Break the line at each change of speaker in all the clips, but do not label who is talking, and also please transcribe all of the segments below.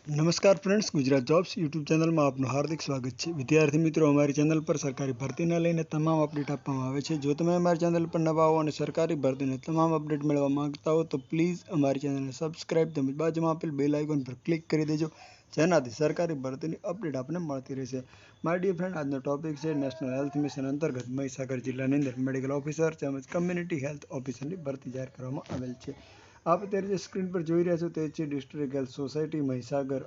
નમસ્કાર friends, Gujarat jobs YouTube ચેનલમાં આપનું હાર્દિક સ્વાગત છે। વિદ્યાર્થી મિત્રો, અમારી ચેનલ પર સરકારી ભરતીને લઈને તમામ અપડેટ આપવામાં આવે છે। જો તમે અમારી ચેનલ પર નવા હો અને સરકારી ભરતીને તમામ અપડેટ મેળવવા માંગતા હો તો પ્લીઝ અમારી ચેનલને સબસ્ક્રાઇબ તેમજ બાજુમાં આપેલ બેલ આઇકોન પર ક્લિક કરી દેજો, જેનાથી સરકારી ભરતીની અપડેટ આપને મળતી રહેશે। માય ડિયર ફ્રેન્ડ, આજનો ટોપિક છે નેશનલ હેલ્થ મિશન અંતર્ગત મહીસાગર જિલ્લાની અંદર મેડિકલ ઓફિસર તેમજ કમ્યુનિટી હેલ્થ ઓફિસરની ભરતી જાહેર કરવામાં આવેલ છે। આપ અત્યારે જે સ્ક્રીન પર જોઈ રહ્યા છો તે છે ડિસ્ટ્રિક્ટ હેલ્થ સોસાયટી મહીસાગર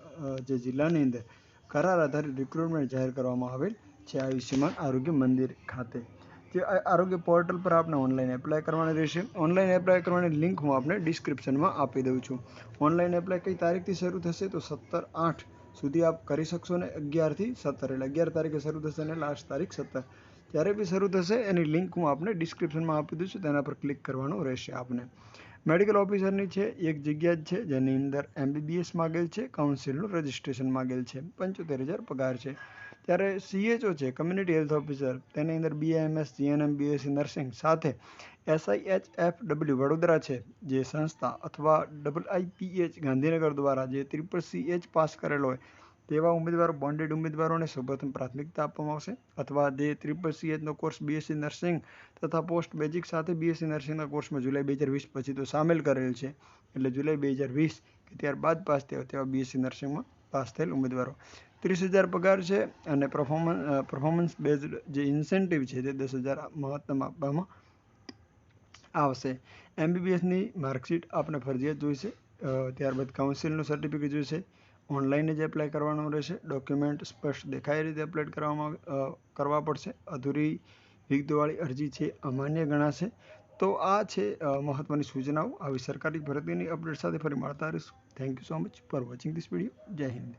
જે જિલ્લાની અંદર કરાર આધારિત રિક્રુટમેન્ટ જાહેર કરવામાં આવેલ છે આયુષ્યમાન આરોગ્ય મંદિર ખાતે। જે આરોગ્ય પોર્ટલ પર આપણે ઓનલાઈન એપ્લાય કરવાની રહેશે। ઓનલાઈન એપ્લાય કરવાની લિંક હું આપને ડિસ્ક્રિપ્શનમાં આપી દઉં છું। ઓનલાઈન એપ્લાય કઈ તારીખથી શરૂ થશે તો 17/8 સુધી આપ કરી શકશો ને 11 થી 17 એટલે 11 તારીખે શરૂ થશે અને લાસ્ટ તારીખ 17 જ્યારે બી શરૂ થશે એની લિંક હું આપને ડિસ્ક્રિપ્શનમાં આપી દઉં છું, તેના પર ક્લિક કરવાનું રહેશે આપને। મેડિકલ ઓફિસરની છે એક જગ્યા જ છે, જેની અંદર MBBS માગેલ છે, કાઉન્સિલનું રજિસ્ટ્રેશન માગેલ છે, 75,000 પગાર છે। ત્યારે CHO છે કમ્યુનિટી હેલ્થ ઓફિસર, તેની અંદર BAMS GNM BSc નર્સિંગ સાથે SIHFW વડોદરા છે જે સંસ્થા અથવા IIPH ગાંધીનગર દ્વારા જે CCH પાસ કરેલો હોય તેવા ઉમેદવારો, બોન્ડેડ ઉમેદવારોને સૌપ્રથમ પ્રાથમિકતા આપવામાં આવશે, અથવા જે CCHનો કોર્સ BSc નર્સિંગ તથા પોસ્ટ બેઝિક સાથે BSc નર્સિંગના કોર્સમાં જુલાઈ 2020 પછી તો સામેલ કરેલ છે, એટલે જુલાઈ 2020 કે ત્યારબાદ પાસ થયા તેવા BSc નર્સિંગમાં પાસ થયેલ ઉમેદવારો 30,000 પગાર છે અને પરફોર્મન્સ બેઝડ જે ઇન્સેન્ટિવ છે તે 10,000 મહત્તમ આપવામાં આવશે। MBBSની માર્કશીટ આપણે ફરજિયાત જોઈશે, ત્યારબાદ કાઉન્સિલનું સર્ટિફિકેટ જોઈશે, ઓનલાઈન જ એપ્લાય કરવાનું રહેશે, ડોક્યુમેન્ટ સ્પષ્ટ દેખાય રીતે એપ્લાય કરવા પડશે, અધૂરી વિગતવાળી અરજી છે અમાન્ય ગણાશે। તો આ છે મહત્વની સૂચનાઓ। આવી સરકારી ભરતીની અપડેટ સાથે ફરી મળતા રહીશું। Thank you so much for watching this video. જય હિન્દ।